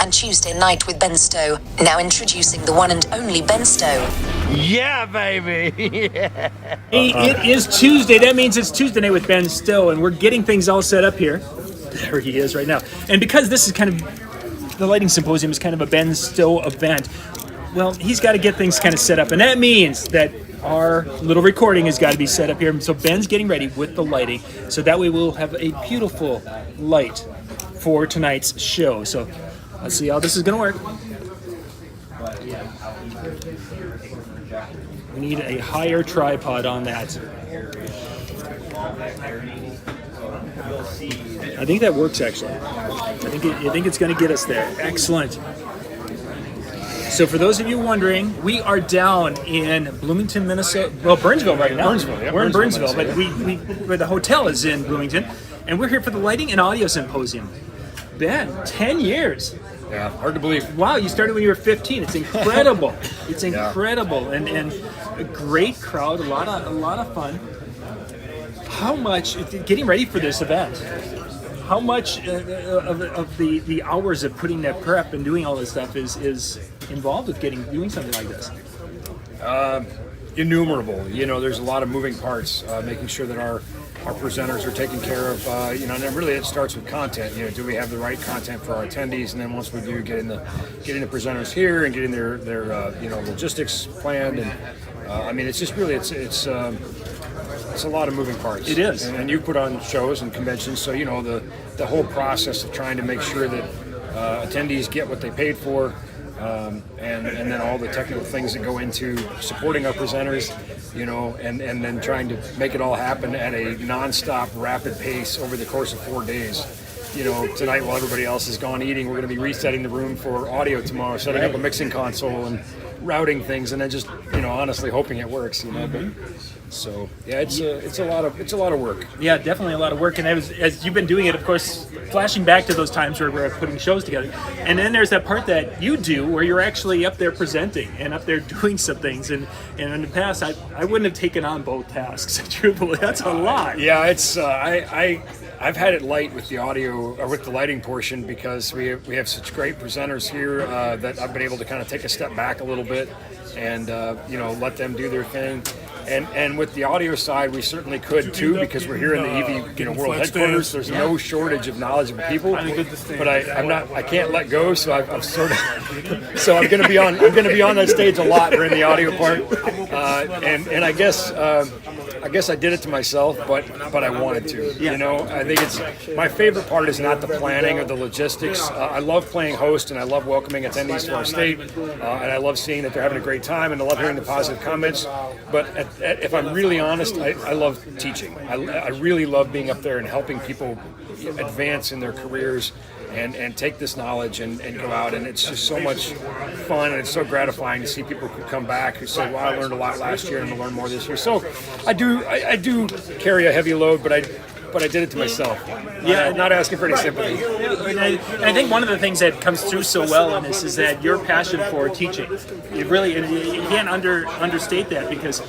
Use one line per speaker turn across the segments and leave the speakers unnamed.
and Tuesday Night with Ben Stowe. Now introducing the one and only Ben Stowe.
Yeah, baby. Yeah.
Hey, it is Tuesday. That means it's Tuesday Night with Ben Stowe, and we're getting things all set up here. There he is right now. And because this is kind of, the Lighting Symposium is kind of a Ben Stowe event, well, he's got to get things kind of set up. And that means that our little recording has got to be set up here. So Ben's getting ready with the lighting. So that way we'll have a beautiful light for tonight's show. So let's see how this is going to work. We need a higher tripod on that. I think that works, actually. I think it's going to get us there. Excellent. So for those of you wondering, we are down in Bloomington, Minnesota. Well, Burnsville right now. We're in Burnsville, but the hotel is in Bloomington, and we're here for the Lighting and Audio Symposium. Ben, 10 years.
Yeah, hard to believe.
Wow, you started when you were 15. It's incredible. It's incredible, and a great crowd, a lot of fun. How much getting ready for this event? How much of the hours of putting that prep and doing all this stuff is involved with doing something like this?
Innumerable. You know, there's a lot of moving parts. Making sure that our presenters are taken care of. And then really it starts with content. You know, do we have the right content for our attendees? And then once we do, getting the presenters here and getting their logistics planned. And I mean, it's just really it's a lot of moving parts.
It is.
And you put on shows and conventions, so you know the whole process of trying to make sure that attendees get what they paid for, and then all the technical things that go into supporting our presenters, you know, and then trying to make it all happen at a non-stop, rapid pace over the course of 4 days. You know, tonight while everybody else is gone eating, we're going to be resetting the room for audio tomorrow, setting up a mixing console and routing things, and then just, you know, honestly hoping it works, you know. So yeah, it's a lot of work.
Yeah, definitely a lot of work. And as you've been doing it, of course, flashing back to those times where we're putting shows together. And then there's that part that you do where you're actually up there presenting and up there doing some things. And in the past, I wouldn't have taken on both tasks. Truthfully, that's a lot.
Yeah, it's I've had it light with the audio or with the lighting portion because we have such great presenters here that I've been able to kind of take a step back a little bit and let them do their thing. And with the audio side, we certainly could too, because we're here in the EV World headquarters. There's no shortage of knowledgeable people, but I can't let go. So I'm sort of, so I'm going to be on that stage a lot during the audio part, and I guess I did it to myself, but I wanted to. You know, I think it's my favorite part is not the planning or the logistics. I love playing host, and I love welcoming attendees to our state, and I love seeing that they're having a great time, and I love hearing the positive comments. But if I'm really honest, I love teaching. I really love being up there and helping people advance in their careers and take this knowledge and go out. And it's just so much fun, and it's so gratifying to see people who come back who say, well, I learned a lot last year and I'm going to learn more this year. So I do carry a heavy load, but I did it to myself. Yeah, not asking for any sympathy.
And I think one of the things that comes through so well in this is that your passion for teaching. You can't understate that, because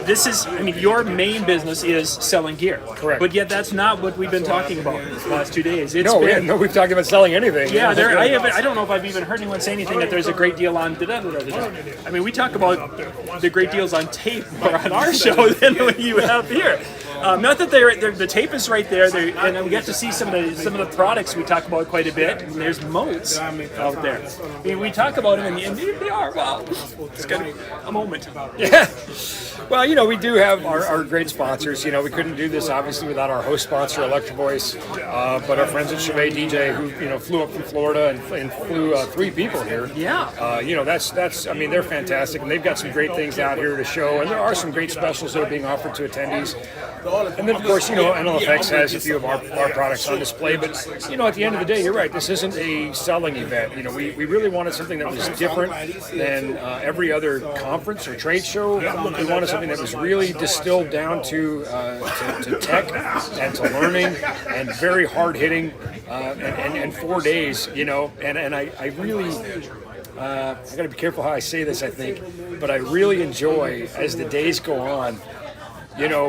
this is, I mean, your main business is selling gear.
Correct.
But yet that's not what we've been talking about the last 2 days.
We've talked about selling anything.
Yeah, I don't know if I've even heard anyone say anything that there's a great deal on da-da-da-da-da. I mean, we talk about the great deals on tape or on our show than what you have here. Not that the tape is right there, and we get to see some of the products we talk about quite a bit. And there's moats out there. I mean, we talk about them, and they are, well, it's kind of a moment.
Yeah. Well, you know, we do have our great sponsors. You know, we couldn't do this obviously without our host sponsor, Electro Voice, but our friends at Chevet DJ, who flew up from Florida and flew 3 people here.
Yeah.
That's I mean, they're fantastic, and they've got some great things out here to show, and there are some great specials that are being offered to attendees. And then, of course, NLFX has a few of our products on display, but, at the end of the day, you're right, this isn't a selling event. We really wanted something that was different than every other conference or trade show. We wanted something that was really distilled down to tech and to learning and very hard-hitting, and 4 days, and I really... I got to be careful how I say this, I think, but I really enjoy, as the days go on,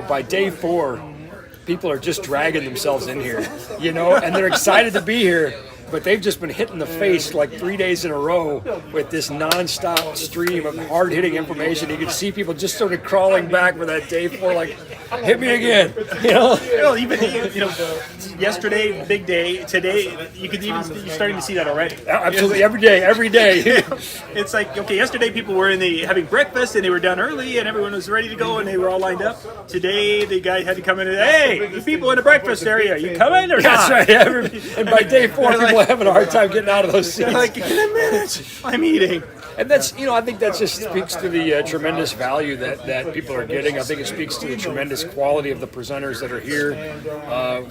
by day 4, people are just dragging themselves in here, and they're excited to be here. but they've just been hit in the face like 3 days in a row with this nonstop stream of hard-hitting information. You can see people just sort of crawling back for that day 4, like, hit me again, you know?
Even yesterday, big day. Today, you're starting to see that already.
Absolutely, every day.
It's like, okay, yesterday people were having breakfast and they were done early and everyone was ready to go and they were all lined up. Today, the guy had to come in and, hey, the people in the breakfast area, you coming or not?
That's right. And by day 4, people are having a hard time getting out of those seats.
Like, in a minute, I'm eating.
And that's, I think that just speaks to the tremendous value that people are getting. I think it speaks to the tremendous quality of the presenters that are here.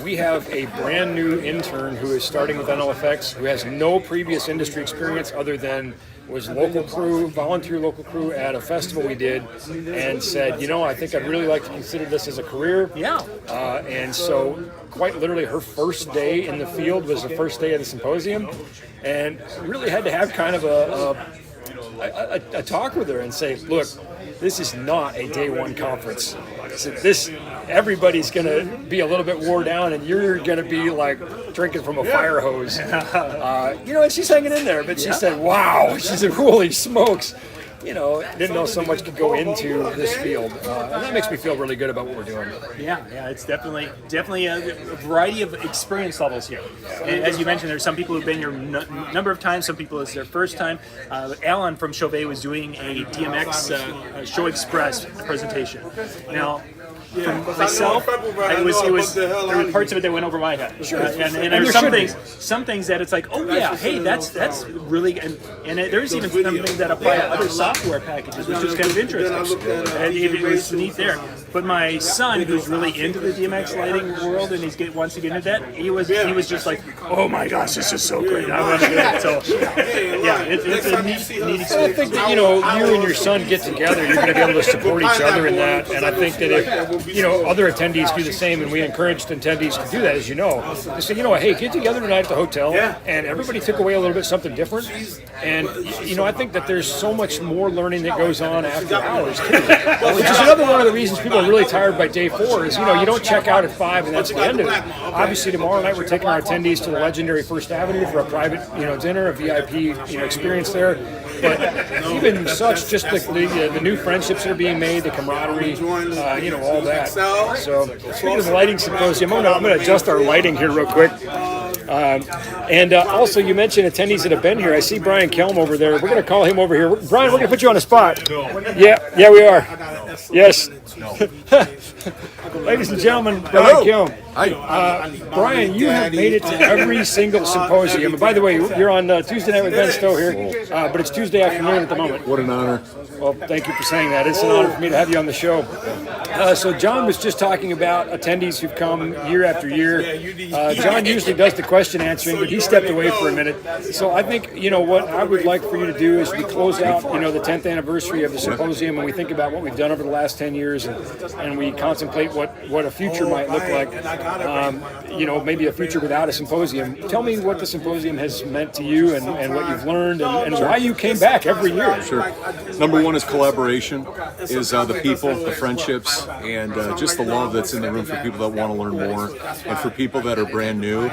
We have a brand new intern who is starting with NLFX, who has no previous industry experience other than was volunteer local crew at a festival we did, and said, I think I'd really like to consider this as a career.
Yeah.
And so quite literally her first day in the field was the first day of the symposium, and really had to have kind of a talk with her and say, look, this is not a day 1 conference. So everybody's going to be a little bit wore down, and you're going to be like drinking from a fire hose. And she's hanging in there, but she said, wow. She said, holy smokes. Didn't know so much could go into this field. And that makes me feel really good about what we're doing.
Yeah, it's definitely a variety of experience levels here. As you mentioned, there's some people who've been here a number of times, some people it's their first time. Alan from Stowe was doing a DMX Show Express presentation. Now, for myself, there were parts of it that went over my head.
Sure.
And there's some things that it's like, oh yeah, hey, that's really, and there's even some things that apply to other software packages, which is kind of interesting. And it was neat there. But my son, who's really into the DMX lighting world and wants to get into that, he was just like, oh my gosh, this is so great. I want to do it. So yeah, it's a neat experience.
I think that you and your son get together, you're going to be able to support each other in that. And I think that if other attendees do the same, and we encouraged attendees to do that, as you know. They say, hey, get together tonight at the hotel, and everybody took away a little bit something different. And, I think that there's so much more learning that goes on after hours, too. Which is another one of the reasons people are really tired by day 4 is, you don't check out at 5 and that's the end of it. Obviously, tomorrow night we're taking our attendees to the legendary First Avenue for a private, dinner, a VIP, experience there. But even such, just the new friendships that are being made, the camaraderie, all that. So, speaking of the lighting symposium, I'm going to adjust our lighting here real quick. And also, you mentioned attendees that have been here. I see Brian Kelm over there. We're going to call him over here. Brian, we're going to put you on the spot. Yeah, we are. Yes. Ladies and gentlemen, Brian Kelm.
Hi.
Brian, you have made it to every single symposium. And by the way, you're on Tuesday night with Ben Stowe here, but it's Tuesday afternoon at the moment.
What an honor.
Well, thank you for saying that. It's an honor for me to have you on the show. So John was just talking about attendees who've come year after year. John usually does the question answering, but he stepped away for a minute. So I think, what I would like for you to do is we close out, the 10th anniversary of the symposium, and we think about what we've done over the last 10 years, and we contemplate what a future might look like. Maybe a future without a symposium. Tell me what the symposium has meant to you and what you've learned and why you came back every year.
Sure. Number one is collaboration, is the people, the friendships, and just the love that's in the room for people that want to learn more. And for people that are brand new,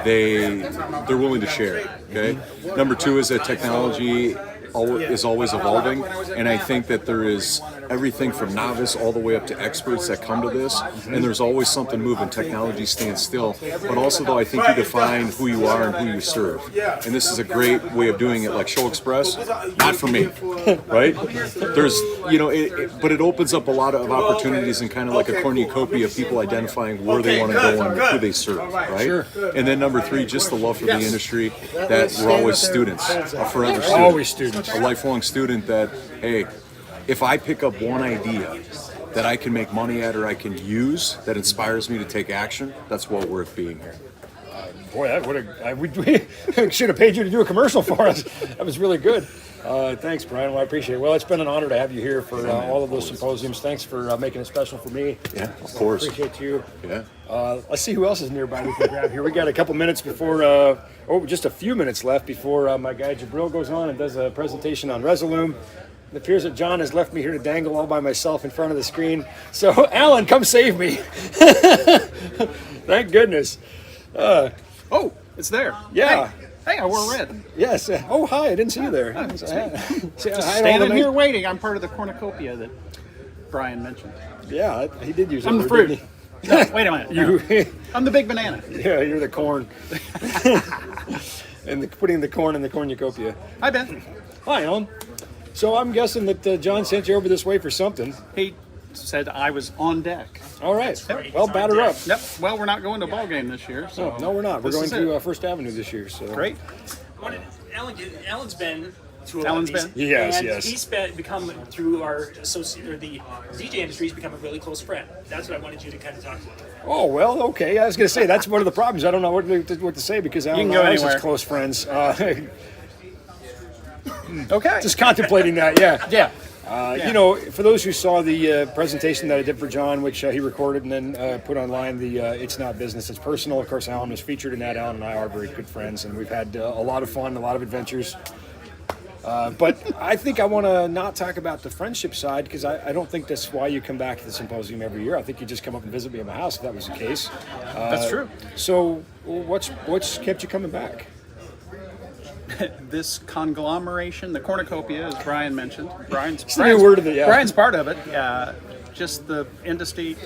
they're willing to share. Okay. Number two is that technology is always evolving, and I think that there is everything from novice all the way up to experts that come to this, and there's always something moving. Technology stands still, but also though I think you define who you are and who you serve, and this is a great way of doing it. Like Show Express, not for me, right? There's but it opens up a lot of opportunities and kind of like a cornucopia of people identifying where they want to go and who they serve, right? Sure. And then number three, just the love for the industry, that we're always students, a forever student.
Always students.
A lifelong student that, hey, if I pick up one idea that I can make money at or I can use that inspires me to take action, that's well worth being here.
Boy, we should have paid you to do a commercial for us. That was really good. Thanks, Brian. Well, I appreciate it. Well, it's been an honor to have you here for all of those symposiums. Thanks for making it special for me.
Yeah, of course.
Appreciate you.
Yeah.
Let's see who else is nearby we can grab here. We got a couple minutes before, just a few minutes left before my guy Jabril goes on and does a presentation on Resolume. It appears that John has left me here to dangle all by myself in front of the screen. So, Alan, come save me. Thank goodness.
Oh, it's there.
Yeah.
Hey. Hey, I wore red.
Yes. Oh, hi. I didn't see you there.
Standing here waiting. I'm part of the cornucopia that Brian mentioned.
Yeah, he did use.
I'm the fruit. No, wait a minute. No. I'm the big banana.
Yeah, you're the corn. And putting the corn in the cornucopia.
Hi, Ben.
Hi, Alan. So I'm guessing that John sent you over this way for something.
He said I was on deck.
All right.
right.
Well, batter up.
Yep. Well, we're not going to a ball game this year. So
No, we're not. We're
this
going
is
to
it.
First Avenue this year. So
Great.
Alan's been to a lot
Alan's
of these.
been?
Yes,
and
yes.
He's become through our the DJ industry. He's become a really close friend. That's what I wanted you to kind of talk about.
Oh well, okay. I was going to say that's one of the problems. I don't know what to say because Alan
can
and
go
I are
anywhere.
such close friends.
Okay.
Just contemplating that. Yeah.
Yeah.
You know, for those who saw the presentation that I did for John, which he recorded and then put online, the It's Not Business, It's Personal. Of course, Alan was featured in that. Alan and I are very good friends, and we've had a lot of fun, a lot of adventures. But I think I want to not talk about the friendship side because I don't think that's why you come back to the symposium every year. I think you just come up and visit me at my house if that was the case.
That's true.
So what's kept you coming back?
This conglomeration, the cornucopia, as Brian mentioned. Brian's
new word of it, yeah.
Brian's part of it. Just the industry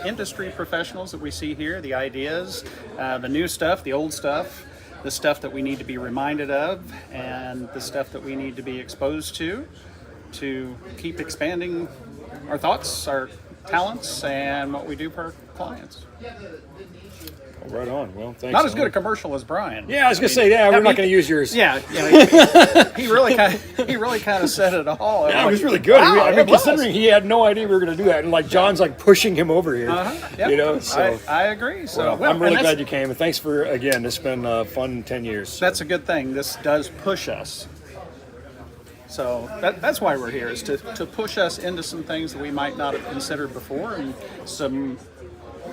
professionals that we see here, the ideas, the new stuff, the old stuff, the stuff that we need to be reminded of, and the stuff that we need to be exposed to keep expanding our thoughts, our talents, and what we do for our clients.
Oh, right on. Well, thanks.
Not as good a
Alan.
commercial as Brian.
Yeah, I was going to say, we're not going to use yours.
Yeah, he really kind of said it all.
Yeah, it was really good.
Wow,
I mean,
it was.
considering he had no idea we were going to do that, and like John's like pushing him over here,
Yep.
you know. So
I agree. So
I'm really
and
glad you came, and thanks for again. It's been a fun 10 years.
that's a good thing. This does push us. So that's why we're here, is to push us into some things that we might not have considered before, and some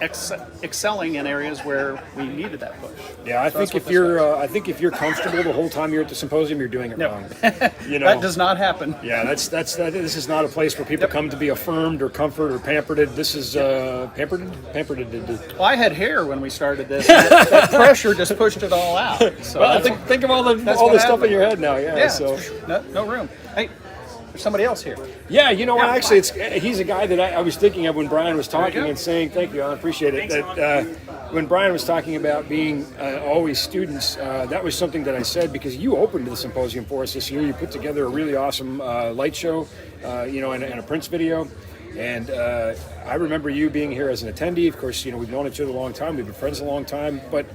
excelling in areas where we needed that push.
Yeah, I think if you're comfortable the whole time you're at the symposium, you're doing it wrong. You know,
That does not happen.
Yeah, that's this is not a place where people come to be affirmed or comforted or pampered. This is pampered.
Well, I had hair when we started this. And that pressure just pushed it all out. So
Well, think of all the
what
stuff in
happened.
your head now. Yeah.
yeah,
So.
no room. Hey, there's somebody else here.
Yeah, you know what? Actually, he's a guy that I was thinking of when Brian was talking
go.
and saying, "Thank you, I appreciate it." That when Brian was talking about being always students, that was something that I said because you opened the symposium for us this year. You put together a really awesome light show, you know, and a Prince video. And I remember you being here as an attendee. Of course, you know, we've known each other a long time. We've been friends a long time. But,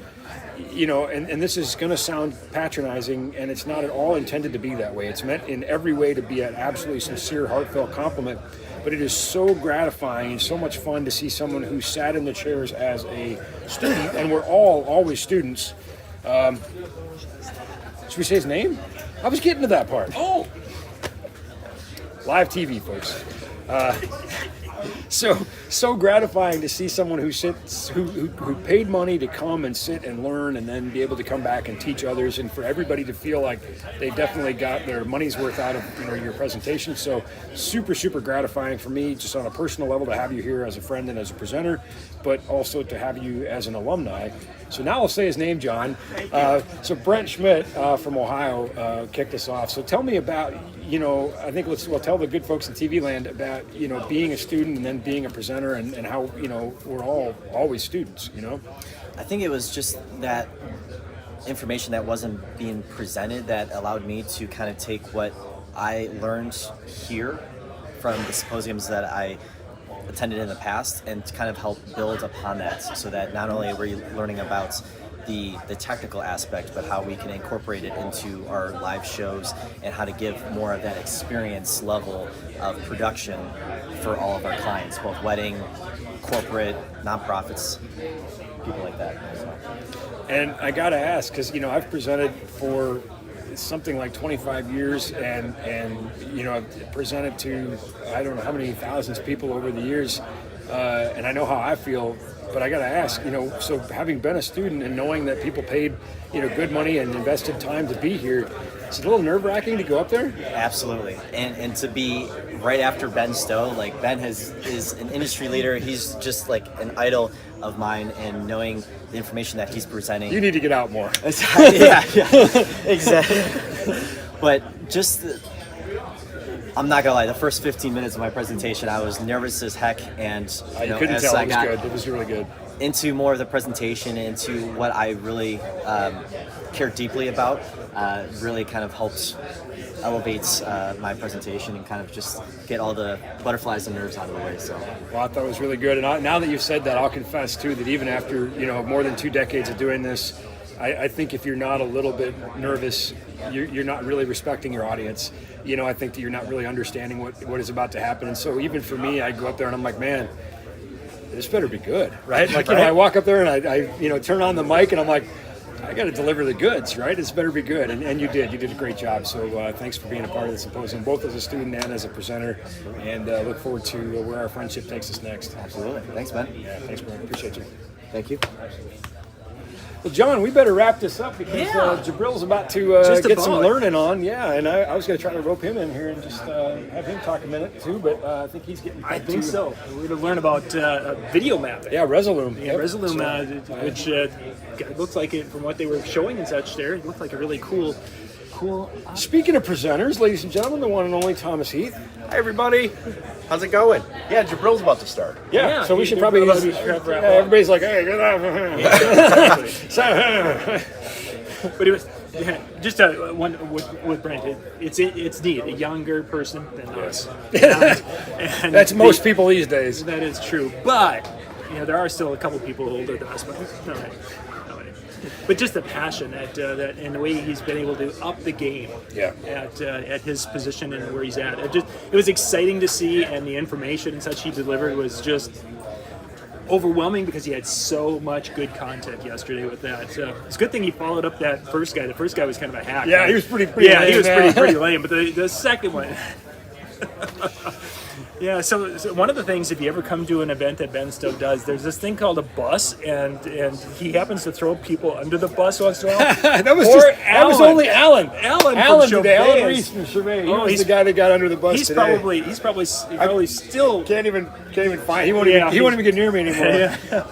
you know, and this is going to sound patronizing, and it's not at all intended to be that way. It's meant in every way to be an absolutely sincere, heartfelt compliment. But it is so gratifying and so much fun to see someone who sat in the chairs as a student, and we're all always students. Should we say his name? I was getting to that part.
Oh,
Live TV, folks. So gratifying to see someone who paid money to come and sit and learn and then be able to come back and teach others, and for everybody to feel like they definitely got their money's worth out of your presentation. So super gratifying for me, just on a personal level, to have you here as a friend and as a presenter, but also to have you as an alumni. So now I'll say his name, John. So Brent Schmidt from Ohio kicked us off. So tell me about, you know, I think we'll tell the good folks in TV land about, you know, being a student and then being a presenter, and how, you know, we're all always students, you know?
I think it was just that information that wasn't being presented that allowed me to kind of take what I learned here from the symposiums that I attended in the past and to kind of help build upon that, so that not only were you learning about the technical aspect, but how we can incorporate it into our live shows and how to give more of that experience level of production for all of our clients, both wedding, corporate, nonprofits, people like that. So.
And I got to ask, because, you know, I've presented for something like 25 years, and you know, I've presented to I don't know how many thousands of people over the years, and I know how I feel. But I got to ask, you know, so having been a student and knowing that people paid, you know, good money and invested time to be here, It's a little nerve-wracking to go up there.
Absolutely, and to be right after Ben Stowe, like Ben is an industry leader. He's just like an idol of mine, and knowing the information that he's presenting.
You need to get out more.
yeah, exactly. But just, I'm not gonna lie, the first 15 minutes of my presentation, I was nervous as heck, and
You couldn't
as
tell.
I
It was
got
good. It was really good.
into more of the presentation, into what I really care deeply about, really kind of helps elevates my presentation and kind of just get all the butterflies and nerves out of the way. So,
well, I thought it was really good. And now that you've said that, I'll confess too that even after more than 2 decades of doing this, I think if you're not a little bit nervous, you're not really respecting your audience. I think that you're not really understanding what is about to happen. And so even for me, I go up there and I'm like, man, this better be good, right? Like, I walk up there and I turn on the mic and I'm like, I got to deliver the goods, right? This better be good. And you did. You did a great job. So thanks for being a part of the symposium, both as a student and as a presenter. And look forward to where our friendship takes us next.
absolutely. Thanks, Ben.
Yeah, thanks, man. Appreciate you.
Thank you.
Well, John, we better wrap this up because Jabril's about to get some learning on. Yeah, and I was going to try to rope him in here and just have him talk a minute too, but I think he's getting.
I think so. We're going to learn about video mapping.
Yeah, Resolume.
Yeah, Resolume, which looks like it from what they were showing and such. There, it looked like a really cool.
Speaking of presenters, ladies and gentlemen, the one and only Thomas Heath.
Hi, everybody. How's it going? Yeah, Jabril's about to start.
Yeah, so we should probably. Everybody's like, "Hey, get off!"
But it was just one with Brent. It's neat. A younger person than us. And
That's most people these days.
That is true, but there are still a couple people older than us. But all right. But just the passion that and the way he's been able to up the game at his position and where he's at. It was exciting to see, and the information and such he delivered was just overwhelming because he had so much good content yesterday with that. So it's a good thing he followed up that first guy. The first guy was kind of a hack.
Yeah, he was pretty
yeah,
lame,
he was pretty lame. But the second one. Yeah, so one of the things, if you ever come to an event that Ben Stowe does, there's this thing called a bus, and he happens to throw people under the bus once in a while.
that was only Alan.
Alan from
Alan Reese from Chauvet. He was the guy that got under the bus
he's
today.
He's probably still
can't even find. He won't even get near me anymore.
Yeah.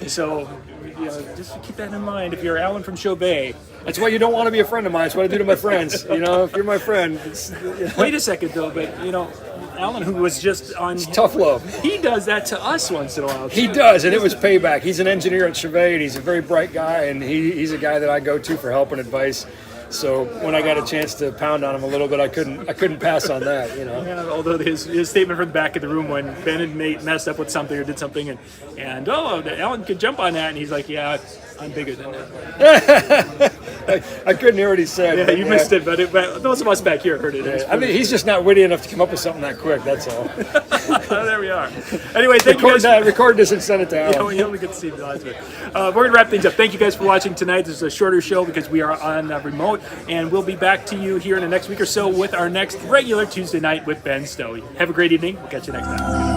So, just keep that in mind. If you're Alan from Chauvet,
that's why you don't want to be a friend of mine. That's what I do to my friends. If you're my friend.
Wait a second though, but Alan, who was just on
tough love,
he does that to us once in a while.
He does, and it was payback. He's an engineer at Chauvet, and he's a very bright guy, and he's a guy that I go to for help and advice. So when I got a chance to pound on him a little bit, I couldn't pass on that.
Yeah, although his statement from the back of the room when Ben had messed up with something or did something, and Alan could jump on that, and he's like, yeah, I'm bigger than that.
I couldn't hear what he said.
Yeah, you missed it, but those of us back here heard it.
Yeah. I mean, he's just not witty enough to come up with something that quick. That's all.
There we are. Anyway, thank you guys.
Record this and send it to Alan.
Yeah, we only get to see the last bit. We're going to wrap things up. Thank you guys for watching tonight. This is a shorter show because we are on remote, and we'll be back to you here in the next week or so with our next regular Tuesday night with Ben Stowe. Have a great evening. We'll catch you next time.